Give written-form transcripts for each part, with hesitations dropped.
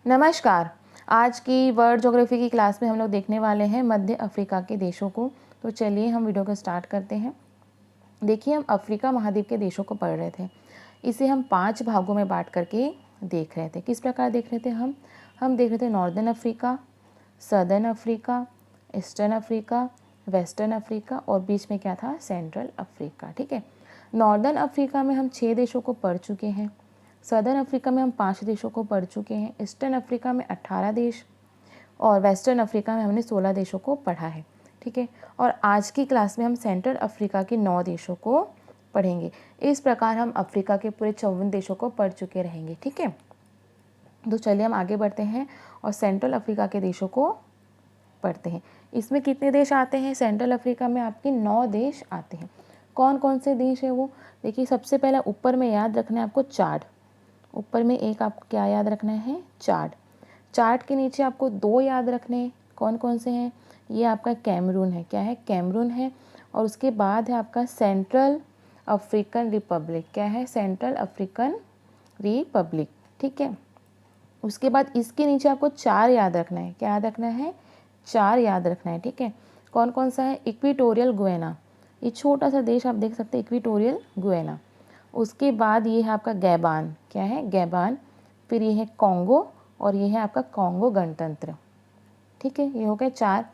नमस्कार। आज की वर्ल्ड ज्योग्राफी की क्लास में हम लोग देखने वाले हैं मध्य अफ्रीका के देशों को। तो चलिए हम वीडियो को स्टार्ट करते हैं। देखिए, हम अफ्रीका महाद्वीप के देशों को पढ़ रहे थे। इसे हम 5 भागों में बांट करके देख रहे थे। किस प्रकार देख रहे थे हम देख रहे थे northern Africa, southern Africa, eastern Africa, western Africa और बीच में क्या था, सेंट्रल अफ्रीका। ठीक है। नॉर्दर्न अफ्रीका में हम 6 देशों को पढ़ चुके हैं। सदर्न अफ्रीका में हम 5 देशों को पढ़ चुके हैं। ईस्टर्न अफ्रीका में 18 देश और वेस्टर्न अफ्रीका में हमने 16 देशों को पढ़ा है। ठीक है। और आज की क्लास में हम सेंट्रल अफ्रीका के 9 देशों को पढ़ेंगे। इस प्रकार हम अफ्रीका के पूरे 54 देशों को पढ़ चुके रहेंगे। ठीक है। तो चलिए हम आगे बढ़ते हैं और सेंट्रल अफ्रीका के देशों को पढ़ते हैं। इसमें कितने देश आते हैं? सेंट्रल अफ्रीका में आपके 9 देश आते हैं। कौन कौन से देश है वो? देखिए, सबसे पहला ऊपर में याद रखना है आपको चाड। ऊपर में एक आपको क्या याद रखना है? चाड। चार्ट के नीचे आपको 2 याद रखने हैं। कौन कौन से हैं? ये आपका कैमरून है। क्या है? कैमरून है। और उसके बाद है आपका सेंट्रल अफ्रीकन रिपब्लिक। क्या है? Central African Republic. ठीक है। उसके बाद इसके नीचे आपको 4 याद रखना है। क्या याद रखना है? 4 याद रखना है। ठीक है। कौन कौन सा है? Equatorial Guyana. ये छोटा सा देश आप देख सकते हैं, इक्वेटोरियल गुयाना। उसके बाद ये है आपका गैबान। क्या है? गैबान। फिर ये है कॉन्गो और ये है आपका कॉन्गो गणतंत्र। ठीक है, ये हो गए 4।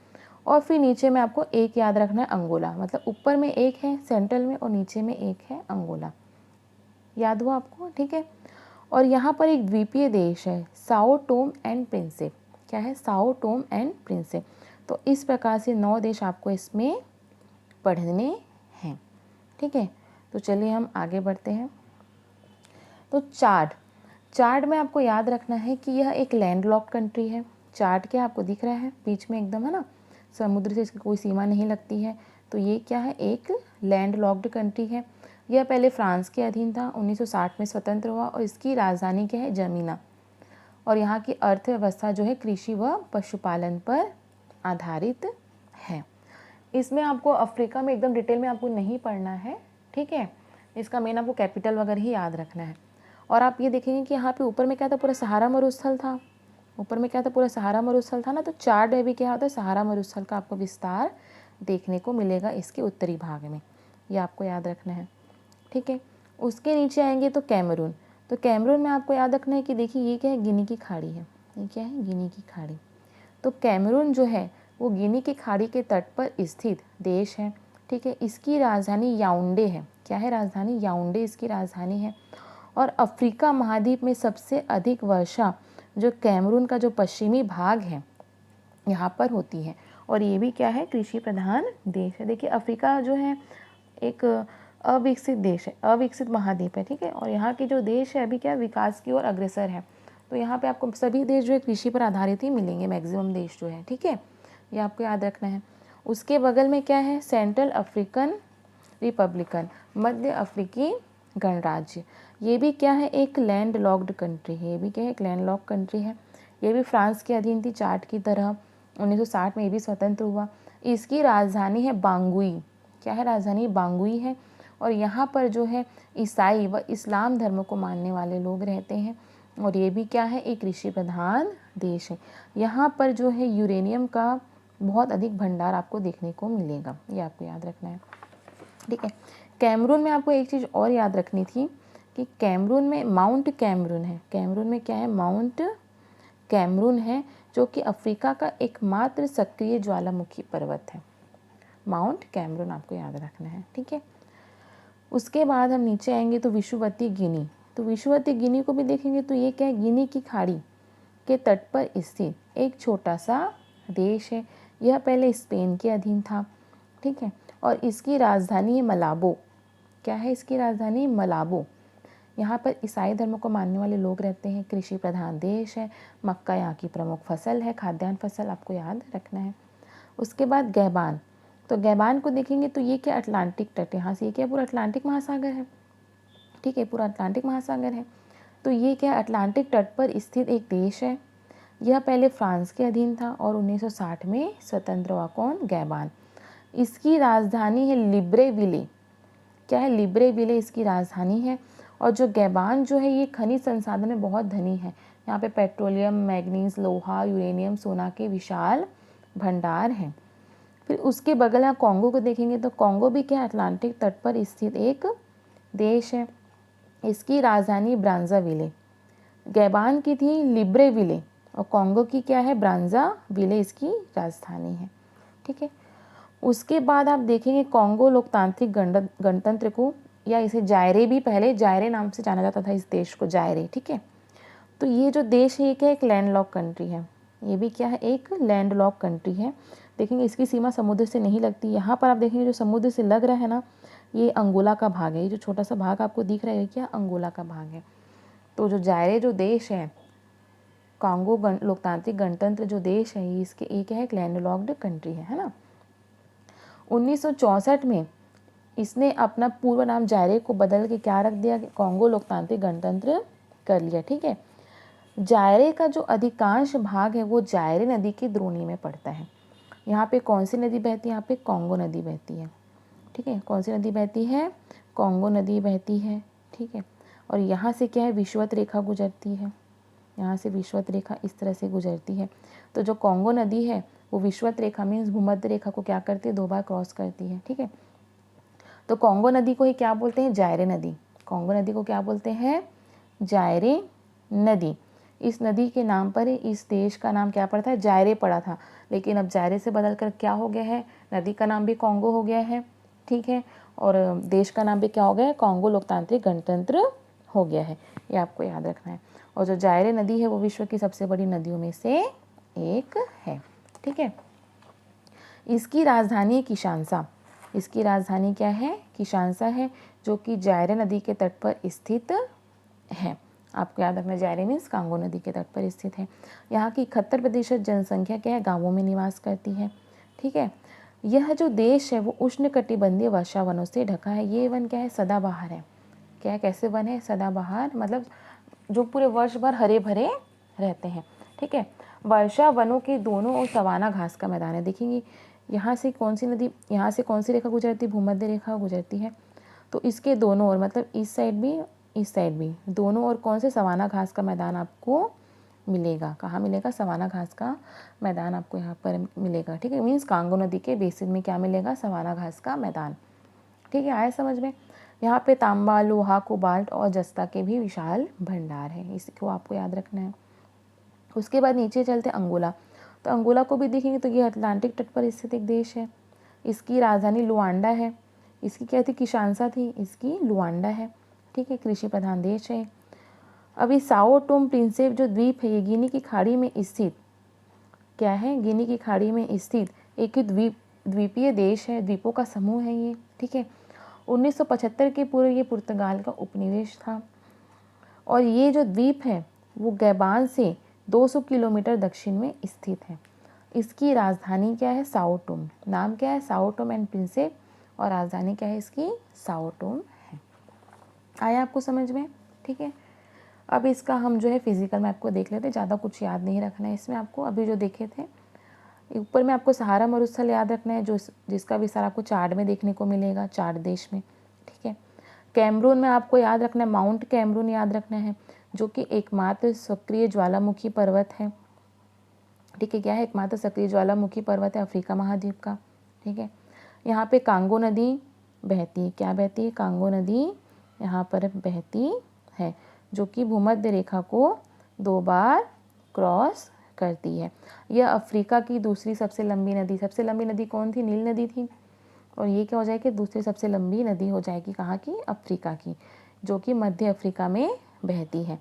और फिर नीचे में आपको एक याद रखना है, अंगोला। मतलब ऊपर में एक है सेंट्रल में और नीचे में एक है अंगोला। याद हुआ आपको? ठीक है। और यहाँ पर एक द्वीपीय देश है, साओ टोम एंड प्रिंसिप। क्या है? Sao Tome and Principe. तो इस प्रकार से 9 देश आपको इसमें पढ़ने हैं। ठीक है। तो चलिए हम आगे बढ़ते हैं। तो चार्ट में आपको याद रखना है कि यह एक लैंडलॉक्ड कंट्री है। चार्ट क्या आपको दिख रहा है? बीच में एकदम है ना, समुद्र से इसकी कोई सीमा नहीं लगती है। तो ये क्या है? एक लैंडलॉक्ड कंट्री है। यह पहले फ्रांस के अधीन था, 1960 में स्वतंत्र हुआ और इसकी राजधानी क्या है? जमीना। और यहाँ की अर्थव्यवस्था जो है कृषि व पशुपालन पर आधारित है। इसमें आपको अफ्रीका में एकदम डिटेल में आपको नहीं पढ़ना है। ठीक है। इसका मेन आपको कैपिटल वगैरह ही याद रखना है। और आप ये देखेंगे कि यहाँ पे ऊपर में क्या था? पूरा सहारा मरुस्थल था। ऊपर में क्या था? पूरा सहारा मरुस्थल था ना। तो चार्ट में भी क्या होता है? सहारा मरुस्थल का आपको विस्तार देखने को मिलेगा इसके उत्तरी भाग में। ये आपको याद रखना है। ठीक है। उसके नीचे आएंगे तो कैमरून। तो कैमरून में आपको याद रखना है कि देखिए ये क्या है? गिनी की खाड़ी है। ये क्या है? गिनी की खाड़ी। तो कैमरून जो है वो गिनी की खाड़ी के तट पर स्थित देश है। ठीक है। इसकी राजधानी याओंडे है। क्या है राजधानी? याओंडे इसकी राजधानी है। और अफ्रीका महाद्वीप में सबसे अधिक वर्षा जो कैमरून का जो पश्चिमी भाग है यहाँ पर होती है। और ये भी क्या है? कृषि प्रधान देश है। देखिए, अफ्रीका जो है एक अविकसित देश है, अविकसित महाद्वीप है। ठीक है। और यहाँ के जो देश है अभी क्या विकास की ओर अग्रसर है। तो यहाँ पे आपको सभी देश जो है कृषि पर आधारित ही मिलेंगे, मैक्सिमम देश जो है। ठीक है, ये आपको याद रखना है। उसके बगल में क्या है? सेंट्रल अफ्रीकन रिपब्लिकन, मध्य अफ्रीकी गणराज्य। ये भी क्या है? एक लैंड लॉक्ड कंट्री है। ये भी क्या है? एक लैंड लॉक्ड कंट्री है। ये भी फ्रांस के अधीन थी चार्ट की तरह। 1960 में ये भी स्वतंत्र हुआ। इसकी राजधानी है बांगुई। क्या है राजधानी? बांगुई है। और यहाँ पर जो है ईसाई व इस्लाम धर्म को मानने वाले लोग रहते हैं। और ये भी क्या है? एक कृषि प्रधान देश है। यहाँ पर जो है यूरेनियम का बहुत अधिक भंडार आपको देखने को मिलेगा। ये आपको याद रखना है। ठीक है। कैमरून में आपको एक चीज़ और याद रखनी थी कि कैमरून में माउंट कैमरून है। कैमरून में क्या है? माउंट कैमरून है, जो कि अफ्रीका का एकमात्र सक्रिय ज्वालामुखी पर्वत है। माउंट कैमरून आपको याद रखना है। ठीक है। उसके बाद हम नीचे आएंगे तो विषुवतीय गिनी। तो विषुवतीय गिनी को भी देखेंगे तो ये क्या है? गिनी की खाड़ी के तट पर स्थित एक छोटा सा देश है। यह पहले स्पेन के अधीन था। ठीक है। और इसकी राजधानी है मलाबो। क्या है इसकी राजधानी? मलाबो। यहाँ पर ईसाई धर्म को मानने वाले लोग रहते हैं। कृषि प्रधान देश है। मक्का यहाँ की प्रमुख फसल है, खाद्यान्न फसल आपको याद रखना है। उसके बाद गैबान। तो गैबान को देखेंगे तो ये क्या? अटलांटिक तट। यहाँ से ये क्या? पूरा अटलांटिक महासागर है। ठीक है, पूरा अटलांटिक महासागर है। तो ये क्या? अटलांटिक तट पर स्थित एक देश है। यह पहले फ्रांस के अधीन था और 1960 में स्वतंत्र हुआ। कौन? गैबान। इसकी राजधानी है लिब्रेविले। क्या है? लिब्रेविले इसकी राजधानी है। और जो गैबान जो है ये खनिज संसाधन में बहुत धनी है। यहाँ पे पेट्रोलियम, मैग्नीज, लोहा, यूरेनियम, सोना के विशाल भंडार हैं। फिर उसके बगल आप कॉन्गो को देखेंगे तो कॉन्गो भी क्या अटलांटिक तट पर स्थित एक देश है। इसकी राजधानी ब्राज़ाविले, गैबान की थी लिब्रेविले और कॉन्गो की क्या है ब्राज़ाविले इसकी राजधानी है। ठीक है, उसके बाद आप देखेंगे कॉन्गो लोकतांत्रिक गणतंत्र को, या इसे जायरे भी, पहले जायरे नाम से जाना जाता था इस देश को, जायरे। ठीक है, तो ये जो देश है ये क्या एक लैंडलॉक कंट्री है, ये भी क्या है एक लैंडलॉक कंट्री है। देखेंगे इसकी सीमा समुद्र से नहीं लगती। यहाँ पर आप देखेंगे जो समुद्र से लग रहा है ना, ये अंगोला का भाग है। ये जो छोटा सा भाग आपको दिख रहा है क्या अंगोला का भाग है। तो जो जायरे जो देश है, कॉन्गो लोकतांत्रिक गणतंत्र जो देश है, ये इसके एक है एक लैंडलॉक्ड कंट्री है ना। 1964 में इसने अपना पूर्व नाम जायरे को बदल के क्या रख दिया, कॉन्गो लोकतांत्रिक गणतंत्र कर लिया। ठीक है, जायरे का जो अधिकांश भाग है वो जायरे नदी की द्रोणी में पड़ता है। यहाँ पे कौन सी नदी बहती है, यहाँ पे कॉन्गो नदी बहती है। ठीक है, कौन सी नदी बहती है, कॉन्गो नदी बहती है। ठीक है, और यहाँ से क्या है विषुवत रेखा गुजरती है, यहाँ से विषुवत रेखा इस तरह से गुजरती है। तो जो कॉन्गो नदी है वो विषुवत रेखा मीन्स भूमध्य रेखा को क्या करती है, 2 बार क्रॉस करती है। ठीक है, तो कॉन्गो नदी को ही क्या बोलते हैं, जायरे नदी। कॉन्गो नदी को क्या बोलते हैं, जायरे नदी। इस नदी के नाम पर ही इस देश का नाम क्या पड़ा था, जायरे पड़ा था। लेकिन अब जायरे से बदल कर क्या हो गया है, नदी का नाम भी कॉन्गो हो गया है। ठीक है, और देश का नाम भी क्या हो गया है, कॉन्गो लोकतांत्रिक गणतंत्र हो गया है। ये आपको याद रखना है। और जो जायरे नदी है वो विश्व की सबसे बड़ी नदियों में से एक है। ठीक है, इसकी राजधानी किशानसा। इसकी राजधानी क्या है, किशानसा है, जो कि जायरे नदी के तट पर स्थित है। आपको याद रखना, जायरे मीन्स कांगो नदी के तट पर स्थित है। यहाँ की 71% जनसंख्या क्या है, गांवों में निवास करती है। ठीक है, यह जो देश है वो उष्णकटिबंधीय वर्षा वनों से ढका है। ये वन क्या है, सदाबहार है। क्या है, कैसे वन है, सदाबहार, मतलब जो पूरे वर्ष भर हरे भरे रहते हैं। ठीक है, वर्षा वनों के दोनों ओर सवाना घास का मैदान है। देखेंगे यहाँ से कौन सी नदी, यहाँ से कौन सी रेखा गुजरती है, भूमध्य रेखा गुजरती है। तो इसके दोनों ओर, मतलब इस साइड भी इस साइड भी, दोनों ओर कौन से सवाना घास का मैदान आपको मिलेगा। कहाँ मिलेगा, सवाना घास का मैदान आपको यहाँ पर मिलेगा। ठीक है, मीन्स कांगो नदी के बेसिन में क्या मिलेगा, सवाना घास का मैदान। ठीक है, आया समझ में। यहाँ पे तांबा, लोहा, कोबाल्ट और जस्ता के भी विशाल भंडार है, इसको आपको याद रखना है। उसके बाद नीचे चलते अंगोला। तो अंगोला को भी देखेंगे तो ये अटलांटिक तट पर स्थित एक देश है। इसकी राजधानी लुआंडा है। इसकी क्या थी, किशानसा थी, इसकी लुआंडा है। ठीक है, कृषि प्रधान देश है। अभी साओ टोम प्रिंसेप जो द्वीप है ये गिनी की खाड़ी में स्थित क्या है, गिनी की खाड़ी में स्थित एक द्वीपीय देश है, द्वीपों का समूह है ये। ठीक है, 1975 के पूर्व ये पुर्तगाल का उपनिवेश था। और ये जो द्वीप है वो गैबान से 200 किलोमीटर दक्षिण में स्थित है। इसकी राजधानी क्या है, साओ टोम। नाम क्या है, साओ टोम एंड प्रिंसेप, और राजधानी क्या है इसकी, साओ टोम है। आया आपको समझ में। ठीक है, अब इसका हम जो है फिजिकल मैप को देख लेते हैं। ज़्यादा कुछ याद नहीं रखना है इसमें आपको। अभी जो देखे थे ऊपर में आपको सहारा मरुस्थल याद रखना है, जो जिसका विस्तार आपको चार्ट में देखने को मिलेगा, चार्ट देश में। ठीक है, कैमरून में आपको याद रखना है, माउंट कैमरून याद रखना है, जो कि एकमात्र सक्रिय ज्वालामुखी पर्वत है। ठीक है, क्या है, एकमात्र सक्रिय ज्वालामुखी पर्वत है अफ्रीका महाद्वीप का। ठीक है, यहाँ पे कांगो नदी बहती है। क्या बहती है, कांगो नदी यहाँ पर बहती है, जो कि भूमध्य रेखा को 2 बार क्रॉस करती है। यह अफ्रीका की दूसरी सबसे लंबी नदी कौन थी, नील नदी थी। और ये क्या हो जाएगी, दूसरी सबसे लंबी नदी हो जाएगी, कहाँ की, अफ्रीका की, जो कि मध्य अफ्रीका में बहती है।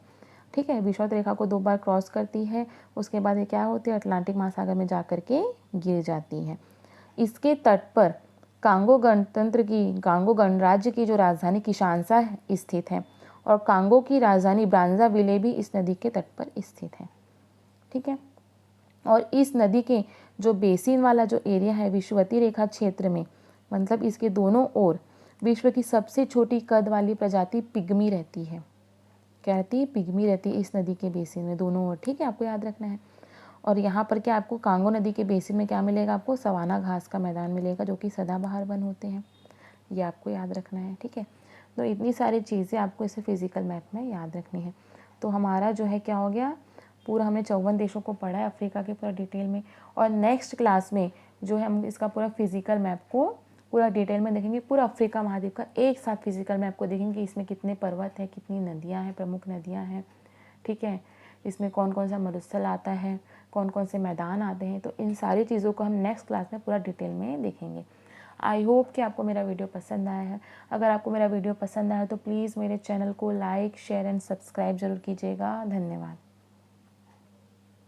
ठीक है, विषुवत रेखा को 2 बार क्रॉस करती है। उसके बाद ये क्या होती है, अटलांटिक महासागर में जा कर के गिर जाती है। इसके तट पर कांगो गणराज्य की जो राजधानी किशानसा स्थित है, और कांगो की राजधानी ब्राज़ाविले भी इस नदी के तट पर स्थित है। ठीक है, और इस नदी के जो बेसिन वाला जो एरिया है विषुवतीय रेखा क्षेत्र में, मतलब इसके दोनों ओर विश्व की सबसे छोटी कद वाली प्रजाति पिग्मी रहती है। क्या रहती है, पिग्मी रहती है इस नदी के बेसिन में दोनों ओर। ठीक है, आपको याद रखना है। और यहाँ पर क्या आपको कांगो नदी के बेसिन में क्या मिलेगा, आपको सवाना घास का मैदान मिलेगा, जो कि सदाबहार वन होते हैं। ये आपको याद रखना है। ठीक है, तो इतनी सारी चीज़ें आपको इसे फिजिकल मैप में याद रखनी है। तो हमारा जो है क्या हो गया, पूरा हमने 54 देशों को पढ़ा है अफ्रीका के पूरा डिटेल में। और नेक्स्ट क्लास में जो है हम इसका पूरा फिजिकल मैप को पूरा डिटेल में देखेंगे। पूरा अफ्रीका महाद्वीप का एक साथ फिजिकल मैप को देखेंगे, इसमें कितने पर्वत हैं, कितनी नदियाँ हैं, प्रमुख नदियाँ हैं, ठीक है, इसमें कौन कौन सा मरुस्थल आता है, कौन कौन से मैदान आते हैं। तो इन सारी चीज़ों को हम नेक्स्ट क्लास में पूरा डिटेल में देखेंगे। आई होप कि आपको मेरा वीडियो पसंद आया है। अगर आपको मेरा वीडियो पसंद आया तो प्लीज़ मेरे चैनल को लाइक, शेयर एंड सब्सक्राइब ज़रूर कीजिएगा। धन्यवाद।